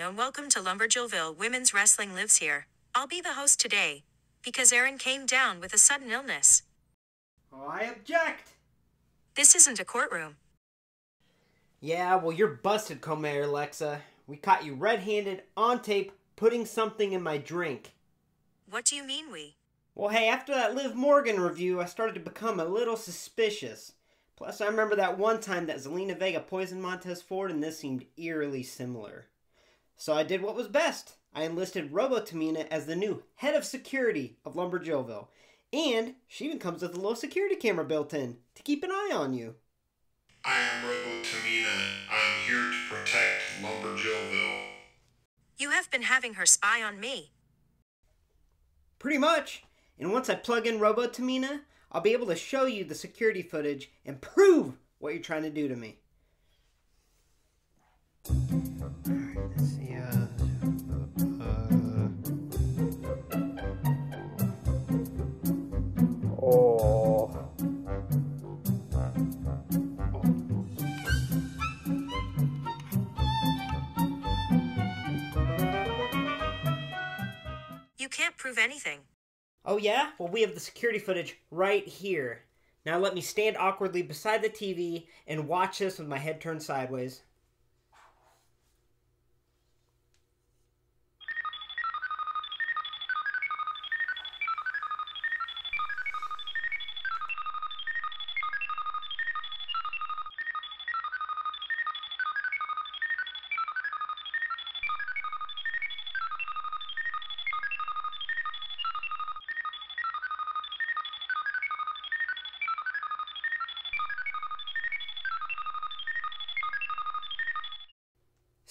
and welcome to Lumberjillville. Women's Wrestling lives here. I'll be the host today, because Aaron came down with a sudden illness. Oh, I object! This isn't a courtroom. Yeah, well, you're busted, Comayor Alexa. We caught you red-handed, on tape, putting something in my drink. What do you mean we? Well, hey, after that Liv Morgan review, I started to become a little suspicious. Plus, I remember that one time that Zelina Vega poisoned Montez I, and this seemed eerily similar. So I did what was best. I enlisted Tamina as the new head of security of Lumberjillville. And she even comes with a little security camera built in to keep an eye on you. I am Tamina. I'm here to protect Lumberjillville. You have been having her spy on me. Pretty much. And once I plug in Tamina, I'll be able to show you the security footage and prove what you're trying to do to me. Alright, let's see. You can't prove anything. Oh yeah? Well, we have the security footage right here. Now let me stand awkwardly beside the TV and watch this with my head turned sideways.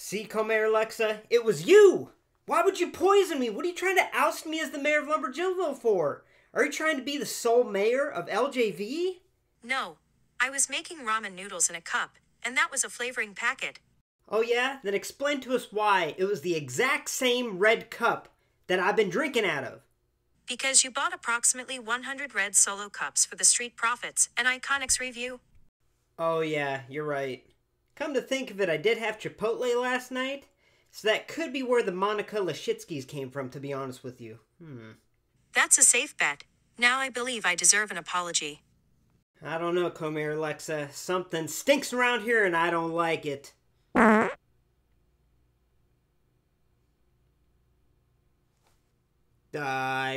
See, Comayor Alexa, it was you! Why would you poison me? What are you trying to oust me as the mayor of Lumberjillville for? Are you trying to be the sole mayor of LJV? No, I was making ramen noodles in a cup, and that was a flavoring packet. Oh yeah? Then explain to us why it was the exact same red cup that I've been drinking out of. Because you bought approximately 100 red solo cups for the Street Profits and Iconics review. Oh yeah, you're right. Come to think of it, I did have Chipotle last night, so that could be where the Monica Lashitskis came from, to be honest with you. That's a safe bet. Now I believe I deserve an apology. I don't know, Comayor Alexa. Something stinks around here and I don't like it. I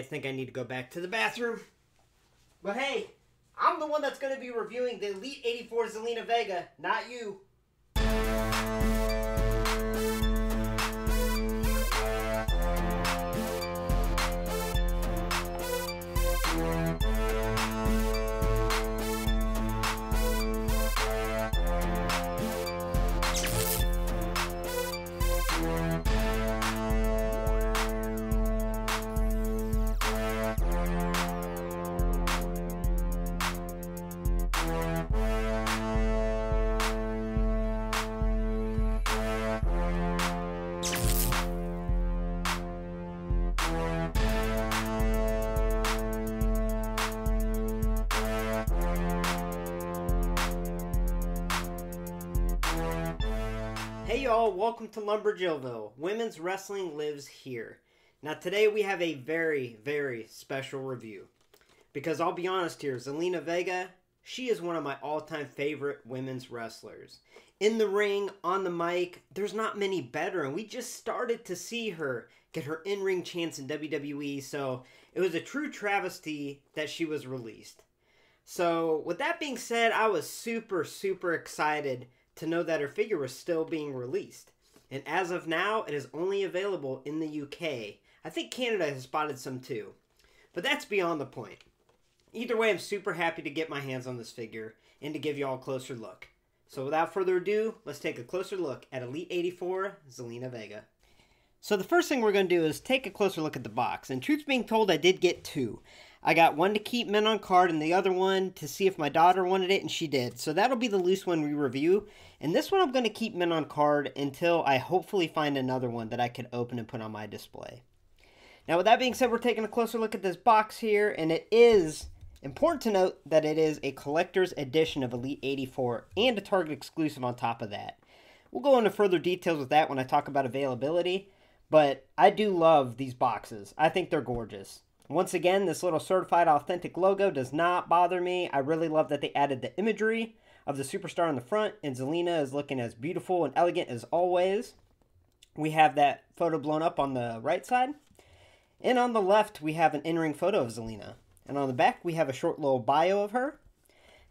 think I need to go back to the bathroom. But hey, I'm the one that's going to be reviewing the Elite 84 Zelina Vega, not you. Hey y'all, welcome to Lumberjillville. Women's wrestling lives here. Now today we have a very, very special review. Because I'll be honest here, Zelina Vega, she is one of my all-time favorite women's wrestlers. In the ring, on the mic, there's not many better, and we just started to see her get her in-ring chance in WWE, so it was a true travesty that she was released. So with that being said, I was super, super excited to know that her figure was still being released. And as of now, it is only available in the UK. I think Canada has spotted some too. But that's beyond the point. Either way, I'm super happy to get my hands on this figure and to give y'all a closer look. So without further ado, let's take a closer look at Elite 84 Zelina Vega. So the first thing we're going to do is take a closer look at the box. And truth being told, I did get two. I got one to keep men on card and the other one to see if my daughter wanted it, and she did. So that'll be the loose one we review. And this one I'm going to keep men on card until I hopefully find another one that I can open and put on my display. Now with that being said, we're taking a closer look at this box here, and it is important to note that it is a collector's edition of Elite 84 and a Target exclusive on top of that. We'll go into further details with that when I talk about availability, but I do love these boxes. I think they're gorgeous. Once again, this little certified authentic logo does not bother me. I really love that they added the imagery of the superstar on the front, and Zelina is looking as beautiful and elegant as always. We have that photo blown up on the right side, and on the left we have an in-ring photo of Zelina, and on the back we have a short little bio of her.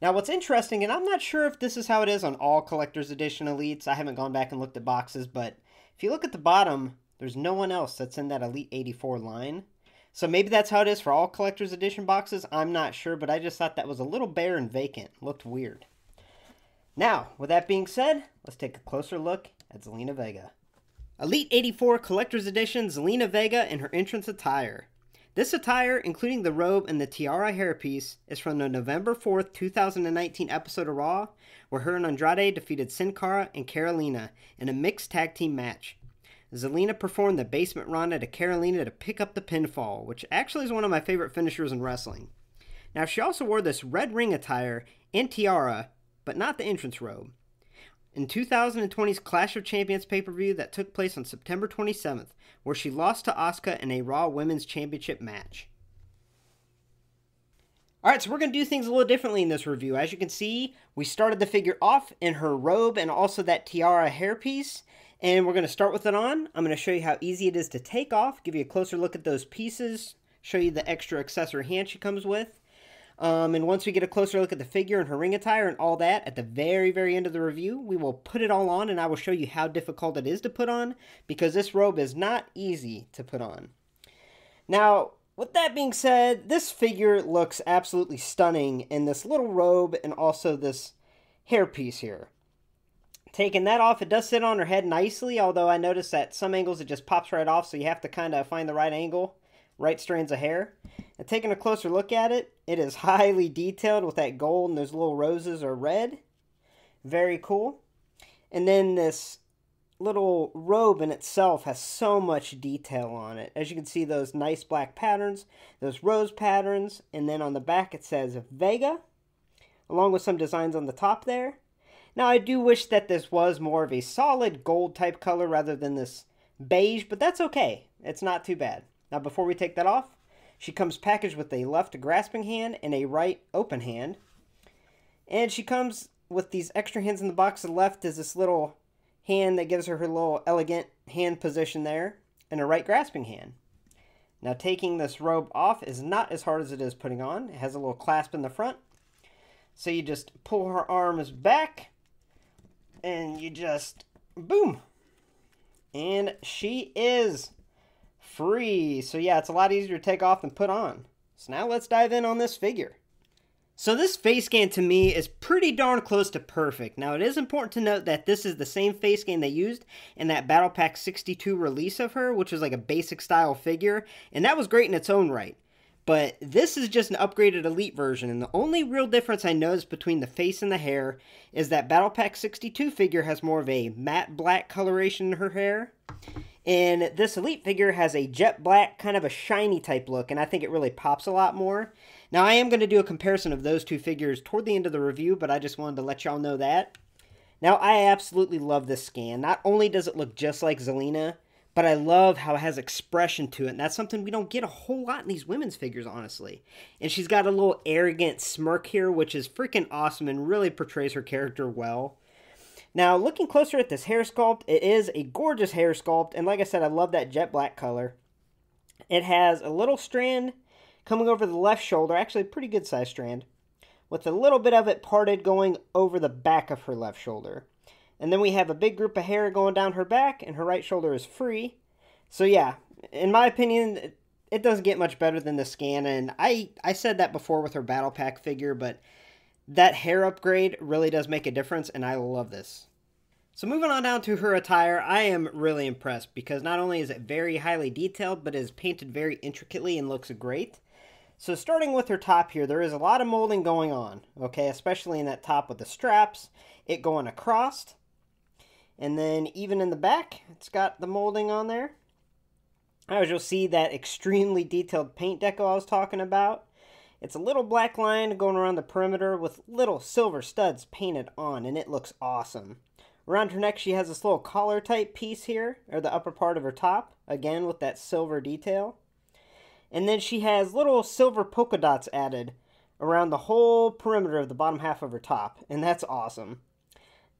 Now what's interesting, and I'm not sure if this is how it is on all Collector's Edition Elites, I haven't gone back and looked at boxes, but if you look at the bottom, there's no one else that's in that Elite 84 line. So maybe that's how it is for all Collector's Edition boxes, I'm not sure, but I just thought that was a little bare and vacant. Looked weird. Now, with that being said, let's take a closer look at Zelina Vega. Elite 84 Collector's Edition Zelina Vega in her entrance attire. This attire, including the robe and the tiara hairpiece, is from the November 4th, 2019 episode of Raw, where her and Andrade defeated Sin Cara and Carolina in a mixed tag team match. Zelina performed the basement Ronda to Carolina to pick up the pinfall, which actually is one of my favorite finishers in wrestling. Now, she also wore this red ring attire and tiara, but not the entrance robe, in 2020's Clash of Champions pay-per-view that took place on September 27th, where she lost to Asuka in a Raw Women's Championship match. Alright, so we're going to do things a little differently in this review. As you can see, we started the figure off in her robe and also that tiara hairpiece, and we're going to start with it on. I'm going to show you how easy it is to take off, give you a closer look at those pieces, show you the extra accessory hand she comes with. And once we get a closer look at the figure and her ring attire and all that, at the very, very end of the review, we will put it all on, and I will show you how difficult it is to put on, because this robe is not easy to put on. Now, with that being said, this figure looks absolutely stunning in this little robe and also this hairpiece here. Taking that off, it does sit on her head nicely, although I noticed that some angles it just pops right off, so you have to kind of find the right angle, right strands of hair. And taking a closer look at it, it is highly detailed with that gold and those little roses are red. Very cool. And then this little robe in itself has so much detail on it. As you can see, those nice black patterns, those rose patterns, and then on the back it says Vega, along with some designs on the top there. Now, I do wish that this was more of a solid gold type color rather than this beige, but that's okay. It's not too bad. Now, before we take that off, she comes packaged with a left grasping hand and a right open hand. And she comes with these extra hands in the box. The left is this little hand that gives her little elegant hand position there, and a right grasping hand. Now, taking this robe off is not as hard as it is putting on. It has a little clasp in the front. So you just pull her arms back, and you just, boom. And she is free. So yeah, it's a lot easier to take off than put on. So now let's dive in on this figure. So this face scan to me is pretty darn close to perfect. Now it is important to note that this is the same face scan they used in that Battle Pack 62 release of her, which was like a basic style figure, and that was great in its own right. But this is just an upgraded Elite version, and the only real difference I noticed between the face and the hair is that Battle Pack 62 figure has more of a matte black coloration in her hair, and this Elite figure has a jet black, kind of a shiny type look, and I think it really pops a lot more. Now, I am going to do a comparison of those two figures toward the end of the review, but I just wanted to let y'all know that. Now, I absolutely love this scan. Not only does it look just like Zelina, but I love how it has expression to it, and that's something we don't get a whole lot in these women's figures, honestly. And she's got a little arrogant smirk here, which is freaking awesome and really portrays her character well. Now, looking closer at this hair sculpt, it is a gorgeous hair sculpt, and like I said, I love that jet black color. It has a little strand coming over the left shoulder, actually a pretty good sized strand, with a little bit of it parted going over the back of her left shoulder. And then we have a big group of hair going down her back, and her right shoulder is free. So yeah, in my opinion, it doesn't get much better than the scan, and I said that before with her Battle Pack figure, but that hair upgrade really does make a difference, and I love this. So moving on down to her attire, I am really impressed, because not only is it very highly detailed, but it is painted very intricately and looks great. So starting with her top here, there is a lot of molding going on, okay, especially in that top with the straps, it going across. And then even in the back, it's got the molding on there. As you'll see, that extremely detailed paint deco I was talking about. It's a little black line going around the perimeter with little silver studs painted on, and it looks awesome. Around her neck, she has this little collar type piece here, or the upper part of her top, again with that silver detail. And then she has little silver polka dots added around the whole perimeter of the bottom half of her top, and that's awesome.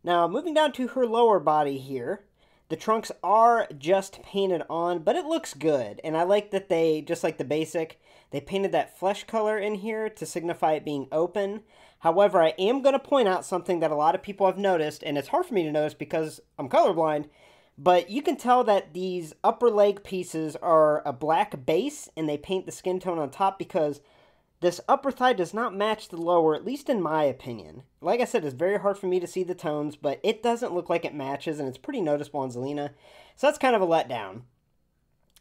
Now, moving down to her lower body here, the trunks are just painted on, but it looks good, and I like that they, just like the basic, they painted that flesh color in here to signify it being open. However, I am going to point out something that a lot of people have noticed, and it's hard for me to notice because I'm colorblind, but you can tell that these upper leg pieces are a black base, and they paint the skin tone on top because this upper thigh does not match the lower, at least in my opinion. Like I said, it's very hard for me to see the tones, but it doesn't look like it matches, and it's pretty noticeable on Zelina. So that's kind of a letdown.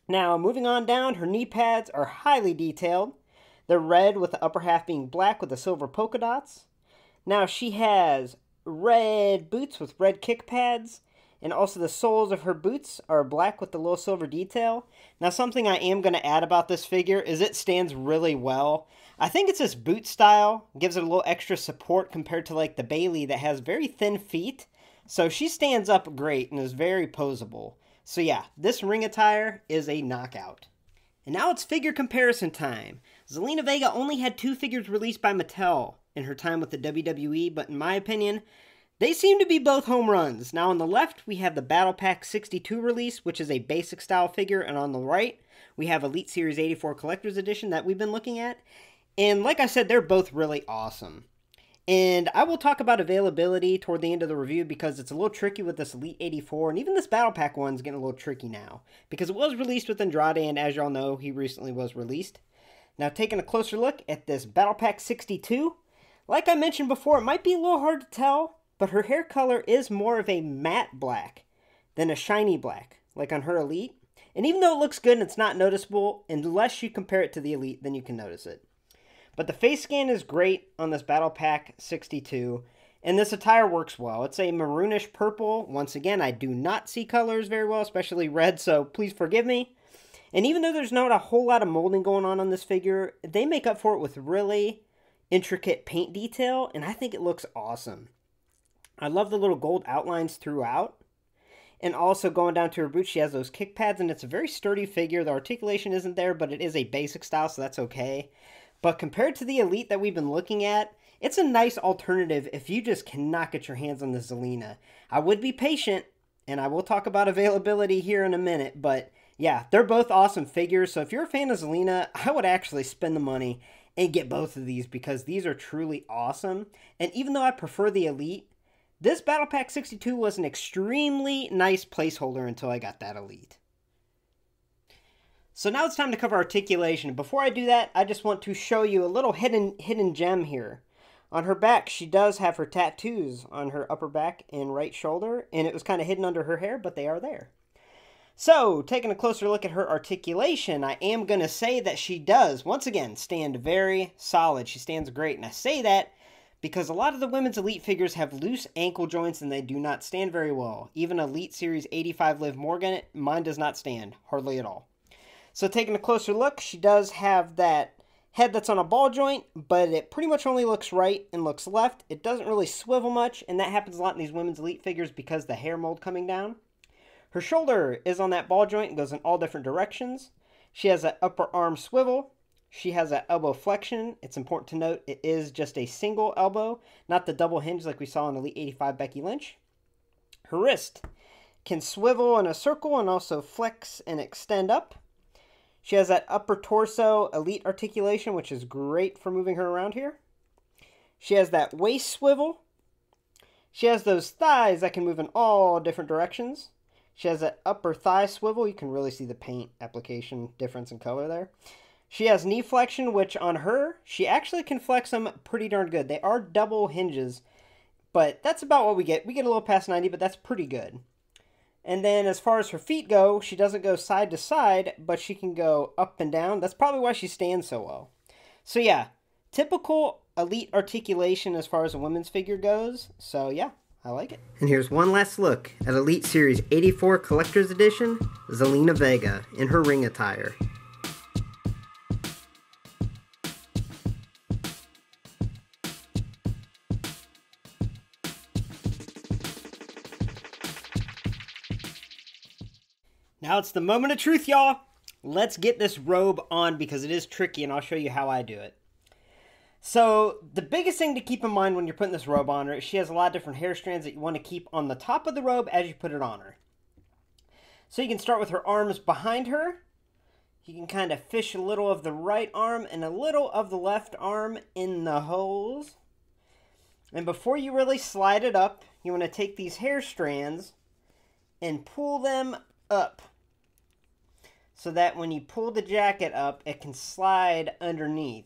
Now, moving on down, her knee pads are highly detailed. They're red with the upper half being black with the silver polka dots. Now, she has red boots with red kick pads, and also the soles of her boots are black with the little silver detail. Now, something I am going to add about this figure is it stands really well. I think it's this boot style, gives it a little extra support compared to like the Bailey that has very thin feet. So she stands up great and is very posable. So yeah, this ring attire is a knockout. And now it's figure comparison time. Zelina Vega only had 2 figures released by Mattel in her time with the WWE, but in my opinion, they seem to be both home runs. Now on the left, we have the Battle Pack 62 release, which is a basic style figure, and on the right, we have Elite Series 84 Collector's Edition that we've been looking at. And like I said, they're both really awesome. And I will talk about availability toward the end of the review because it's a little tricky with this Elite 84, and even this Battle Pack one's getting a little tricky now. Because it was released with Andrade, and as y'all know, he recently was released. Now taking a closer look at this Battle Pack 62, like I mentioned before, it might be a little hard to tell, but her hair color is more of a matte black than a shiny black, like on her Elite. And even though it looks good and it's not noticeable, unless you compare it to the Elite, then you can notice it. But the face scan is great on this Battle Pack 62, and this attire works well. It's a maroonish purple. Once again, I do not see colors very well, especially red, so please forgive me. And even though there's not a whole lot of molding going on this figure, they make up for it with really intricate paint detail, and I think it looks awesome. I love the little gold outlines throughout. And also going down to her boots, she has those kick pads, and it's a very sturdy figure. The articulation isn't there, but it is a basic style, so that's okay. But compared to the Elite that we've been looking at, it's a nice alternative if you just cannot get your hands on the Zelina. I would be patient, and I will talk about availability here in a minute, but yeah, they're both awesome figures, so if you're a fan of Zelina, I would actually spend the money and get both of these because these are truly awesome. And even though I prefer the Elite, this Battle Pack 62 was an extremely nice placeholder until I got that Elite. So now it's time to cover articulation. Before I do that, I just want to show you a little hidden gem here. On her back, she does have her tattoos on her upper back and right shoulder, and it was kind of hidden under her hair, but they are there. So, taking a closer look at her articulation, I am going to say that she does, once again, stand very solid. She stands great, and I say that because a lot of the women's Elite figures have loose ankle joints and they do not stand very well. Even Elite Series 85 Liv Morgan, mine does not stand, hardly at all. So taking a closer look, she does have that head that's on a ball joint, but it pretty much only looks right and looks left. It doesn't really swivel much, and that happens a lot in these women's Elite figures because the hair mold coming down. Her shoulder is on that ball joint and goes in all different directions. She has an upper arm swivel. She has an elbow flexion. It's important to note it is just a single elbow, not the double hinge like we saw in Elite 85 Becky Lynch. Her wrist can swivel in a circle and also flex and extend up. She has that upper torso Elite articulation, which is great for moving her around here. She has that waist swivel. She has those thighs that can move in all different directions. She has that upper thigh swivel. You can really see the paint application difference in color there. She has knee flexion, which on her, she actually can flex them pretty darn good. They are double hinges, but that's about what we get. We get a little past 90, but that's pretty good. And then as far as her feet go, she doesn't go side to side, but she can go up and down. That's probably why she stands so well. So yeah, typical Elite articulation as far as a women's figure goes. So yeah, I like it. And here's one last look at Elite Series 84 Collector's Edition, Zelina Vega in her ring attire. Now it's the moment of truth, y'all. Let's get this robe on because it is tricky, and I'll show you how I do it. So the biggest thing to keep in mind when you're putting this robe on her is she has a lot of different hair strands that you want to keep on the top of the robe as you put it on her. So you can start with her arms behind her. You can kind of fish a little of the right arm and a little of the left arm in the holes. And before you really slide it up, you want to take these hair strands and pull them up, so that when you pull the jacket up, it can slide underneath.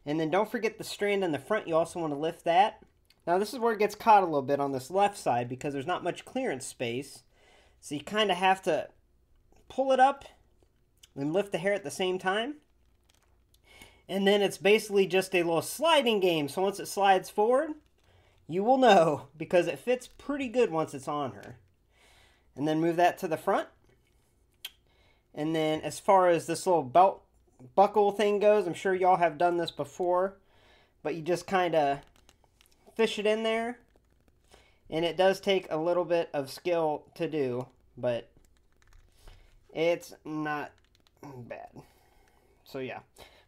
And then don't forget the strand in the front. You also want to lift that. Now this is where it gets caught a little bit on this left side because there's not much clearance space. So you kind of have to pull it up and lift the hair at the same time. And then it's basically just a little sliding game. So once it slides forward, you will know because it fits pretty good once it's on her. And then move that to the front. And then as far as this little belt buckle thing goes, I'm sure y'all have done this before, but you just kind of fish it in there. And it does take a little bit of skill to do, but it's not bad. So yeah.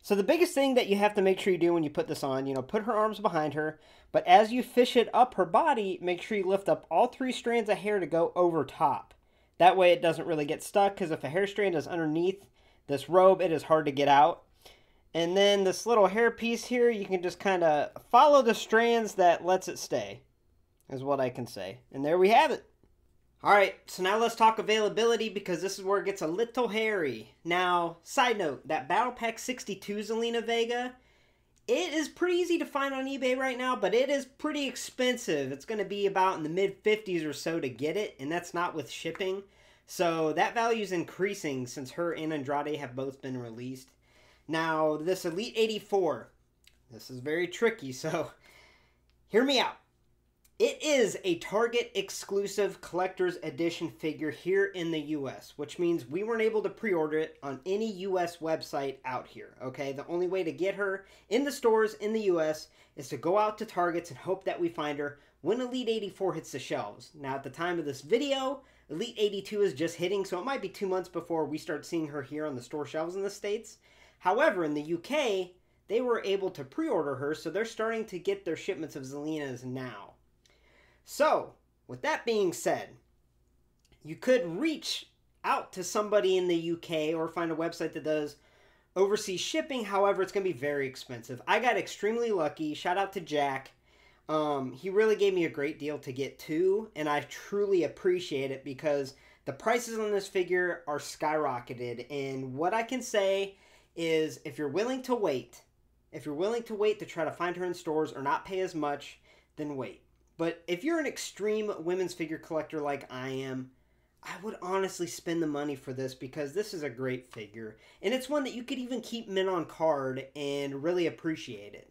So the biggest thing that you have to make sure you do when you put this on, put her arms behind her, but as you fish it up her body, make sure you lift up all 3 strands of hair to go over top. That way it doesn't really get stuck, because if a hair strand is underneath this robe, it is hard to get out. And then this little hair piece here, you can just kind of follow the strands that lets it stay, is what I can say. And there we have it. Alright, so now let's talk availability because this is where it gets a little hairy. Now, side note, that Battle Pack 62 Zelina Vega, it is pretty easy to find on eBay right now, but it is pretty expensive. It's going to be about in the mid-50s or so to get it, and that's not with shipping. So that value is increasing since her and Andrade have both been released. Now, this Elite 84, this is very tricky, so hear me out. It is a Target Exclusive Collector's Edition figure here in the U.S., which means we weren't able to pre-order it on any U.S. website out here, okay? The only way to get her in the stores in the U.S. is to go out to Targets and hope that we find her when Elite 84 hits the shelves. Now, at the time of this video, Elite 82 is just hitting, so it might be 2 months before we start seeing her here on the store shelves in the States. However, in the UK, they were able to pre-order her, so they're starting to get their shipments of Zelinas now. So, with that being said, you could reach out to somebody in the UK or find a website that does overseas shipping. However, it's going to be very expensive. I got extremely lucky. Shout out to Jack. He really gave me a great deal to get to, and I truly appreciate it because the prices on this figure are skyrocketed. And what I can say is if you're willing to wait, to try to find her in stores or not pay as much, then wait. But if you're an extreme women's figure collector like I am, I would honestly spend the money for this because this is a great figure. And it's one that you could even keep mint on card and really appreciate it.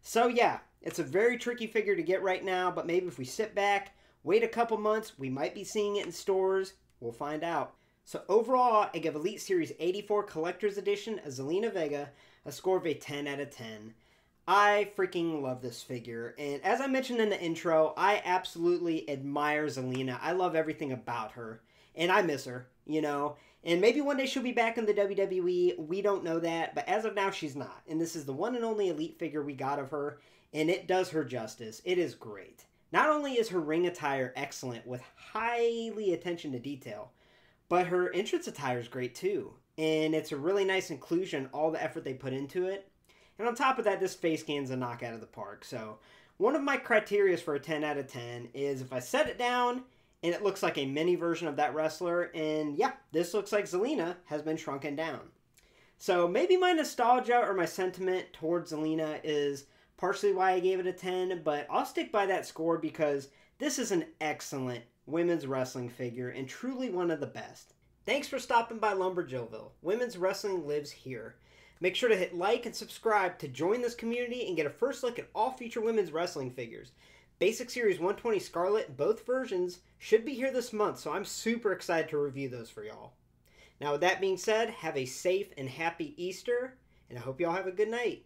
So yeah, it's a very tricky figure to get right now, but maybe if we sit back, wait a couple months, we might be seeing it in stores. We'll find out. So overall, I give Elite Series 84 Collector's Edition a Zelina Vega a score of a 10 out of 10. I freaking love this figure, and as I mentioned in the intro, I absolutely admire Zelina. I love everything about her, and I miss her, and maybe one day she'll be back in the WWE. We don't know that, but as of now, she's not, and this is the one and only Elite figure we got of her, and it does her justice. It is great. Not only is her ring attire excellent with highly attention to detail, but her entrance attire is great too, and it's a really nice inclusion, all the effort they put into it. And on top of that, this face scan's a knock out of the park. So one of my criteria for a 10 out of 10 is if I set it down and it looks like a mini version of that wrestler. And yeah, this looks like Zelina has been shrunken down. So maybe my nostalgia or my sentiment towards Zelina is partially why I gave it a 10. But I'll stick by that score because this is an excellent women's wrestling figure and truly one of the best. Thanks for stopping by Lumberjillville. Women's wrestling lives here. Make sure to hit like and subscribe to join this community and get a first look at all future women's wrestling figures. Basic Series 120 Scarlet, both versions, should be here this month, so I'm super excited to review those for y'all. Now with that being said, have a safe and happy Easter, and I hope y'all have a good night.